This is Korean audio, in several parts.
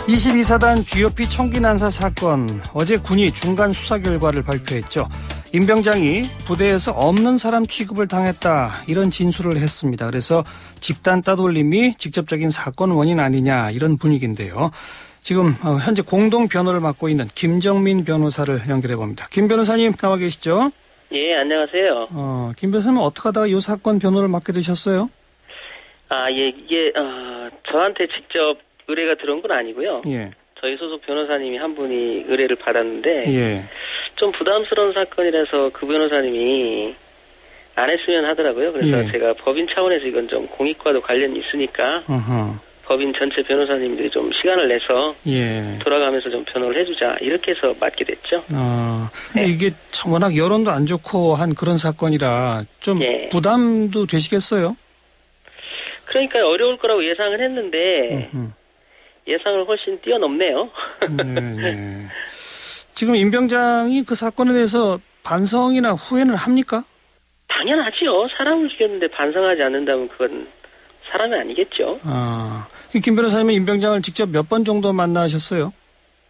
22사단 GOP 총기 난사 사건, 어제 군이 중간 수사 결과를 발표했죠. 임 병장이 부대에서 없는 사람 취급을 당했다, 이런 진술을 했습니다. 그래서 집단 따돌림이 직접적인 사건 원인 아니냐, 이런 분위기인데요. 지금 현재 공동 변호를 맡고 있는 김정민 변호사를 연결해 봅니다. 김 변호사님 나와 계시죠? 예, 안녕하세요. 김 변호사님 어떻게 하다가 이 사건 변호를 맡게 되셨어요? 예, 이게 저한테 직접 의뢰가 들어온 건 아니고요. 예. 저희 소속 변호사님이 한 분이 의뢰를 받았는데, 예. 좀 부담스러운 사건이라서 그 변호사님이 안 했으면 하더라고요. 그래서 예. 제가 법인 차원에서 이건 좀 공익과도 관련이 있으니까, 법인 전체 변호사님들이 좀 시간을 내서 예. 돌아가면서 좀 변호를 해주자, 이렇게 해서 맡게 됐죠. 근데 이게 워낙 여론도 안 좋고 한 그런 사건이라 좀 부담도 되시겠어요? 그러니까 어려울 거라고 예상을 했는데, 예상을 훨씬 뛰어넘네요. 네. 지금 임 병장이 그 사건에 대해서 반성이나 후회는 합니까? 당연하지요. 사람을 죽였는데 반성하지 않는다면 그건 사람이 아니겠죠. 김 변호사님은 임 병장을 직접 몇 번 정도 만나셨어요?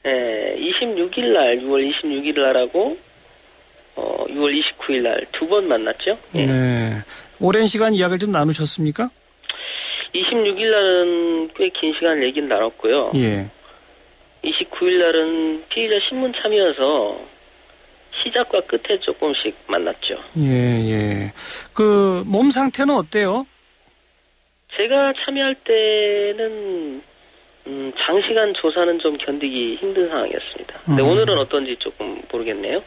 네, 26일 날, 6월 26일 날하고 6월 29일 날 두 번 만났죠. 예. 네. 오랜 시간 이야기를 좀 나누셨습니까? 26일 날은 꽤 긴 시간 얘기를 나눴고요. 예. 29일 날은 피의자 신문 참여여서 시작과 끝에 조금씩 만났죠. 예. 그 몸 상태는 어때요? 제가 참여할 때는 장시간 조사는 좀 견디기 힘든 상황이었습니다. 근데 오늘은 어떤지 조금 모르겠네요.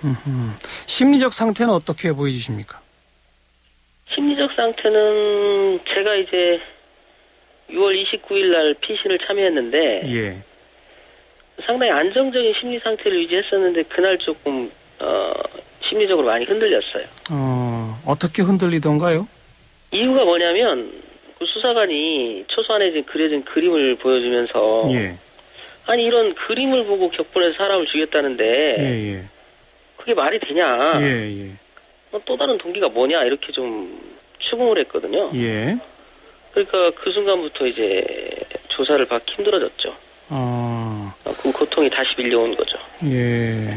심리적 상태는 어떻게 보여주십니까? 심리적 상태는 제가 이제 6월 29일 날 피신을 참여했는데, 예. 상당히 안정적인 심리 상태를 유지했었는데 그날 조금 심리적으로 많이 흔들렸어요. 어떻게 흔들리던가요? 이유가 뭐냐면 그 수사관이 초반에 지금 그려진 그림을 보여주면서, 예. 아니 이런 그림을 보고 격분해서 사람을 죽였다는데 예. 그게 말이 되냐? 예. 또 다른 동기가 뭐냐? 이렇게 좀 추궁을 했거든요. 예. 그러니까 그 순간부터 이제 조사를 받기 힘들어졌죠. 그 고통이 다시 밀려온 거죠. 예.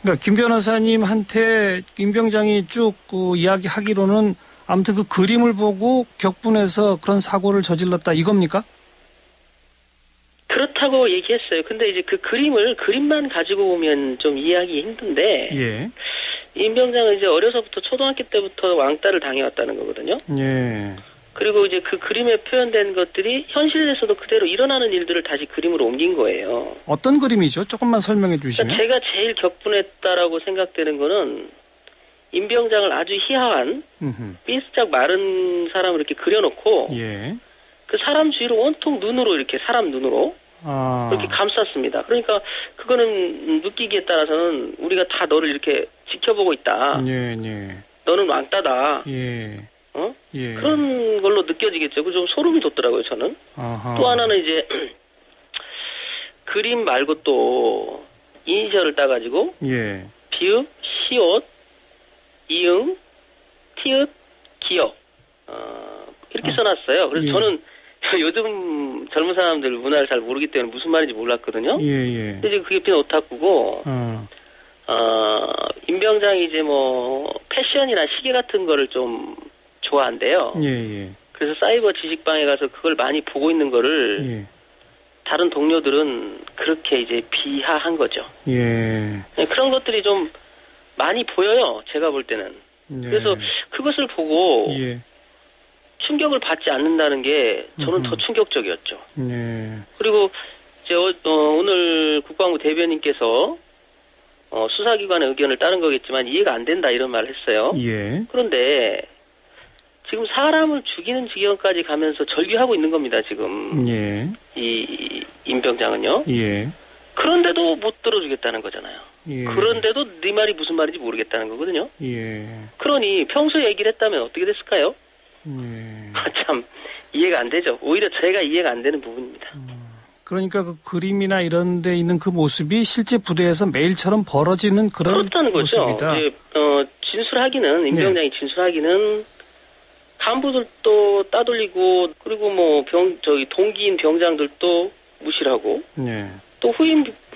그러니까 김 변호사님한테 임 병장이 쭉 이야기하기로는 아무튼 그 그림을 보고 격분해서 그런 사고를 저질렀다, 이겁니까? 그렇다고 얘기했어요. 근데 이제 그 그림만 가지고 보면 좀 이해하기 힘든데, 예. 임 병장은 이제 어려서부터 초등학교 때부터 왕따를 당해왔다는 거거든요. 예. 그리고 이제 그 그림에 표현된 것들이 현실에서도 그대로 일어나는 일들을 다시 그림으로 옮긴 거예요. 어떤 그림이죠? 조금만 설명해 주시면. 그러니까 제가 제일 격분했다라고 생각되는 거는 임 병장을 아주 희화한 삐스짝 마른 사람을 이렇게 그려놓고, 예. 그 사람 주위를 온통 눈으로 이렇게 사람 눈으로 그렇게 감쌌습니다. 그러니까 그거는 느끼기에 따라서는 우리가 다 너를 이렇게 지켜보고 있다. 예. 너는 왕따다. 예. 예. 그런 걸로 느껴지겠죠. 그 좀 소름이 돋더라고요, 저는. 또 하나는 이제 그림 말고 또 이니셜을 따가지고, 예. 비읍, 시옷, 이응, 티읕, 기역, 이렇게 써놨어요. 그래서 저는 요즘 젊은 사람들 문화를 잘 모르기 때문에 무슨 말인지 몰랐거든요. 예. 근데 그게 핀 오타쿠고, 임 병장이 이제 뭐 패션이나 시계 같은 거를 좀 좋아한대요. 예. 그래서 사이버 지식방에 가서 그걸 많이 보고 있는 거를 다른 동료들은 그렇게 이제 비하한 거죠. 예. 그런 것들이 좀 많이 보여요. 제가 볼 때는. 그래서 그것을 보고 충격을 받지 않는다는 게 저는 더 충격적이었죠. 그리고 이제 오늘 국방부 대변인께서 수사기관의 의견을 따른 거겠지만 이해가 안 된다, 이런 말을 했어요. 예. 그런데 지금 사람을 죽이는 지경까지 가면서 절규하고 있는 겁니다, 지금. 예. 이 임 병장은요. 예. 그런데도 못 들어주겠다는 거잖아요. 예. 그런데도 네 말이 무슨 말인지 모르겠다는 거거든요. 예. 그러니 평소에 얘기를 했다면 어떻게 됐을까요? 참 이해가 안 되죠. 오히려 제가 이해가 안 되는 부분입니다. 그러니까 그 그림이나 이런 데 있는 그 모습이 실제 부대에서 매일처럼 벌어지는 그렇다는 모습이다. 거죠. 진술하기는, 임 병장이 진술하기는 간부들도 따돌리고, 그리고 뭐 동기인 병장들도 무시를 하고, 또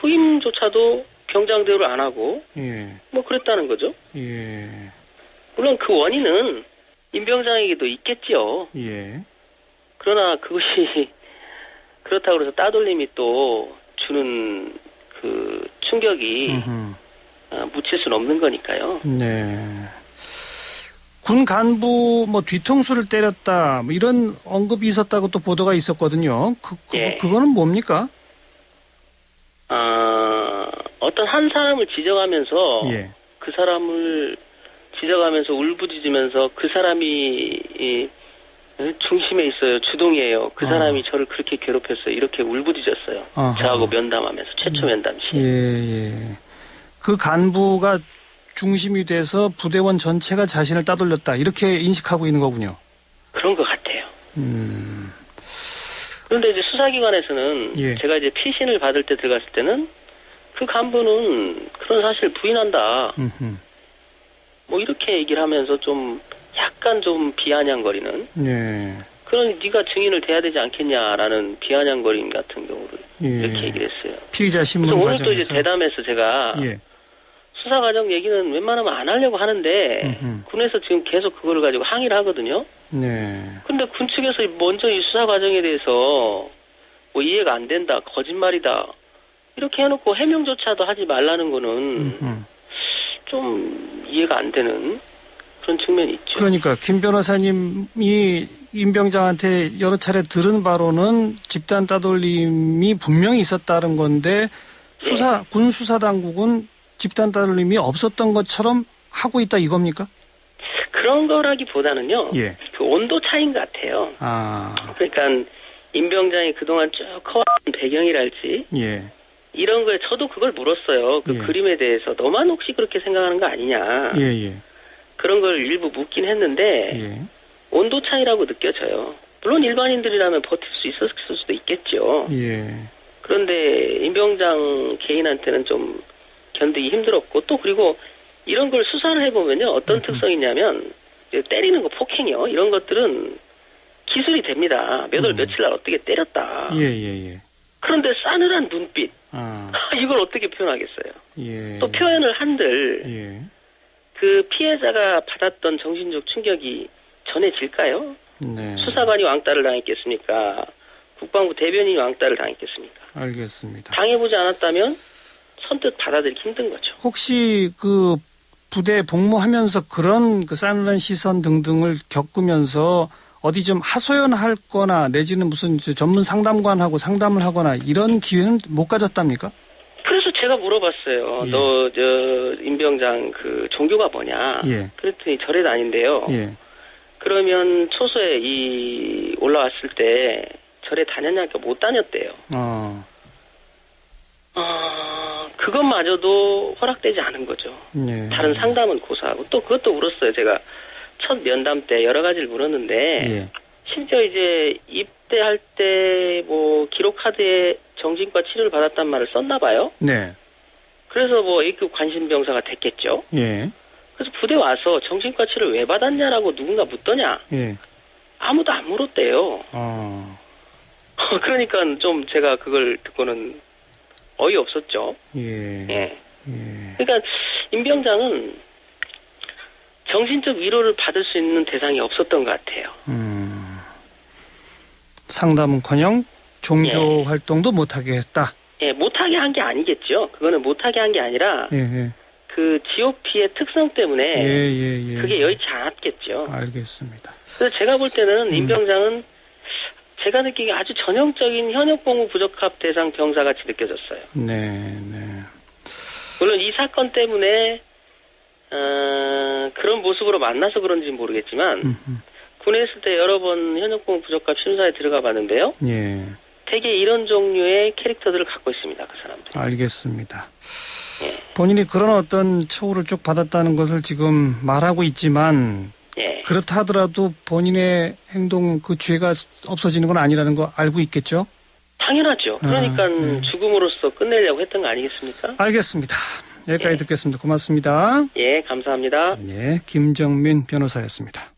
후임조차도 병장대우를 안 하고 예. 뭐 그랬다는 거죠. 예. 물론 그 원인은 임병장에게도 있겠지요. 예. 그러나 그것이 그렇다고 해서 따돌림이 또 주는 그 충격이 묻힐 수는 없는 거니까요. 네. 군 간부 뭐 뒤통수를 때렸다 뭐 이런 언급이 있었다고 또 보도가 있었거든요. 그거는 뭡니까? 어떤 한 사람을 지적하면서 예. 그 사람을 지적하면서 울부짖으면서 그 사람이 중심에 있어요. 주동이에요. 그 사람이 저를 그렇게 괴롭혔어요. 이렇게 울부짖었어요. 저하고 면담하면서 최초 면담 시. 예. 그 간부가 중심이 돼서 부대원 전체가 자신을 따돌렸다. 이렇게 인식하고 있는 거군요. 그런 것 같아요. 그런데 이제 수사기관에서는 예. 제가 이제 피신을 받을 때 들어갔을 때는 그 간부는 그런 사실을 부인한다. 뭐 이렇게 얘기를 하면서 좀 약간 좀 비아냥거리는 예. 그런 네가 증인을 대야 되지 않겠냐라는 비아냥거림 같은 경우를 예. 이렇게 얘기를 했어요. 피의자 신문 그래서 과정에서. 오늘 또 이제 대담해서 제가 예. 수사 과정 얘기는 웬만하면 안 하려고 하는데 군에서 지금 계속 그거를 가지고 항의를 하거든요. 네. 근데 군 측에서 먼저 이 수사 과정에 대해서 뭐 이해가 안 된다, 거짓말이다 이렇게 해놓고 해명조차도 하지 말라는 거는 좀 이해가 안 되는 그런 측면이 있죠. 그러니까 김 변호사님이 임병장한테 여러 차례 들은 바로는 집단 따돌림이 분명히 있었다는 건데 군 수사당국은 집단 따돌림이 없었던 것처럼 하고 있다 이겁니까? 그런 거라기보다는요. 예. 그 온도 차이인 것 같아요. 그러니까 임병장이 그동안 쭉 커왔던 배경이랄지 예. 이런 거에 저도 그걸 물었어요. 그 예. 그림에 대해서 너만 혹시 그렇게 생각하는 거 아니냐. 예. 그런 걸 일부 묻긴 했는데 예. 온도 차이라고 느껴져요. 물론 일반인들이라면 버틸 수 있었을 수도 있겠죠. 예. 그런데 임병장 개인한테는 좀 견디기 힘들었고 또 그리고 이런 걸 수사를 해보면요. 어떤 특성이 있냐면 때리는 거 폭행이요. 이런 것들은 기술이 됩니다. 몇 월 며칠 날 어떻게 때렸다. 예. 그런데 싸늘한 눈빛. 이걸 어떻게 표현하겠어요. 예. 또 표현을 한들 예. 그 피해자가 받았던 정신적 충격이 전해질까요? 네. 수사관이 왕따를 당했겠습니까? 국방부 대변인이 왕따를 당했겠습니까? 알겠습니다. 당해보지 않았다면 선뜻 받아들이기 힘든 거죠. 혹시 그 부대 복무하면서 그런 그 싸늘한 시선 등등을 겪으면서 어디 좀 하소연할 거나 내지는 무슨 전문 상담관하고 상담을 하거나 이런 기회는 못 가졌답니까? 그래서 제가 물어봤어요. 예. 너 임병장 그 종교가 뭐냐? 예. 그랬더니 절에 다닌대요. 예. 그러면 초소에 이 올라왔을 때 절에 다녔냐니까 못 다녔대요. 그것마저도 허락되지 않은 거죠. 예. 다른 상담은 고사하고 또 그것도 물었어요. 제가 첫 면담 때 여러 가지를 물었는데 예. 심지어 이제 입대할 때 뭐 기록 카드에 정신과 치료를 받았단 말을 썼나 봐요. 네. 그래서 뭐 A급 관심병사가 됐겠죠. 예. 그래서 부대 와서 정신과 치료를 왜 받았냐라고 누군가 묻더냐. 예. 아무도 안 물었대요. 그러니까 좀 제가 그걸 듣고는 어이없었죠. 예. 예. 그러니까 임병장은 정신적 위로를 받을 수 있는 대상이 없었던 것 같아요. 상담은커녕 종교 활동도 못하게 했다. 예, 못하게 한 게 아니겠죠. 그거는 못하게 한 게 아니라 그 GOP의 특성 때문에 그게 여의치 않았겠죠. 알겠습니다. 그래서 제가 볼 때는 임병장은 제가 느끼기에 아주 전형적인 현역복무 부적합 대상 병사같이 느껴졌어요. 네. 물론 이 사건 때문에 그런 모습으로 만나서 그런지는 모르겠지만 군에 있을 때 여러 번 현역복무 부적합 심사에 들어가 봤는데요. 예. 되게 이런 종류의 캐릭터들을 갖고 있습니다. 그 사람들. 알겠습니다. 본인이 그런 어떤 처우를 쭉 받았다는 것을 지금 말하고 있지만 그렇다 하더라도 본인의 행동 그 죄가 없어지는 건 아니라는 거 알고 있겠죠? 당연하죠. 그러니까 죽음으로써 끝내려고 했던 거 아니겠습니까? 알겠습니다. 여기까지 듣겠습니다. 고맙습니다. 예, 감사합니다. 김정민 변호사였습니다.